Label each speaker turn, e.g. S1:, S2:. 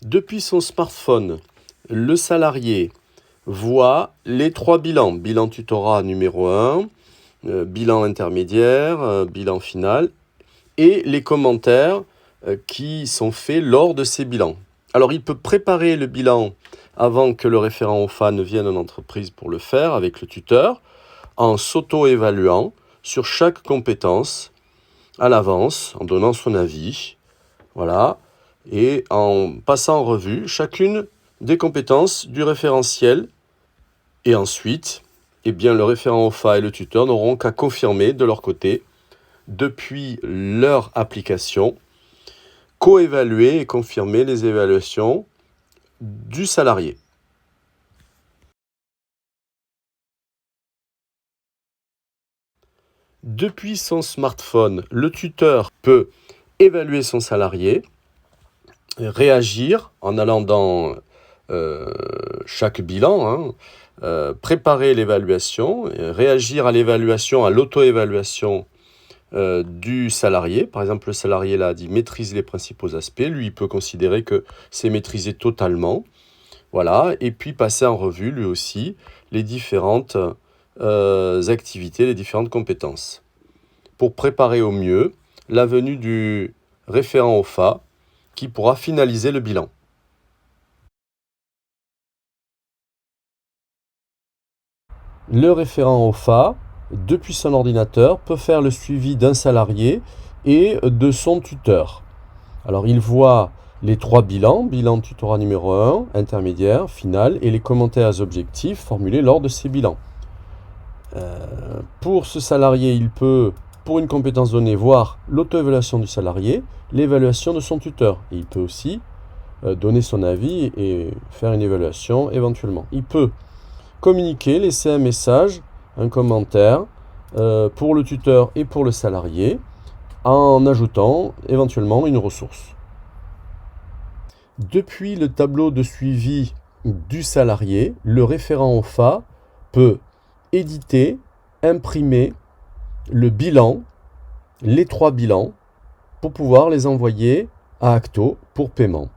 S1: Depuis son smartphone, le salarié voit les 3 bilans. Bilan tutorat numéro 1, bilan intermédiaire, bilan final, et les commentaires qui sont faits lors de ces bilans. Alors, il peut préparer le bilan avant que le référent OFA ne vienne en entreprise pour le faire avec le tuteur, en s'auto-évaluant sur chaque compétence à l'avance, en donnant son avis, voilà, et en passant en revue chacune des compétences du référentiel. Et ensuite, le référent OFA et le tuteur n'auront qu'à confirmer de leur côté, depuis leur application, coévaluer et confirmer les évaluations du salarié. Depuis son smartphone, le tuteur peut évaluer son salarié, réagir en allant dans chaque bilan, préparer l'évaluation, réagir à l'évaluation, à l'auto-évaluation du salarié. Par exemple, le salarié là dit maîtrise les principaux aspects. Lui, il peut considérer que c'est maîtrisé totalement. Voilà. Et puis passer en revue, lui aussi, les différentes activités, les différentes compétences. Pour préparer au mieux la venue du référent OFA qui pourra finaliser le bilan. Le référent OFA, depuis son ordinateur, peut faire le suivi d'un salarié et de son tuteur. Alors, il voit les 3 bilans, bilan tutorat numéro 1, intermédiaire, final, et les commentaires objectifs formulés lors de ces bilans. Pour ce salarié, il peut, pour une compétence donnée, voir l'auto-évaluation du salarié, l'évaluation de son tuteur. Et il peut aussi donner son avis et faire une évaluation éventuellement. Il peut communiquer, laisser un message, un commentaire pour le tuteur et pour le salarié en ajoutant éventuellement une ressource. Depuis le tableau de suivi du salarié, le référent OFA peut éditer, imprimer le bilan, les 3 bilans, pour pouvoir les envoyer à Acto pour paiement.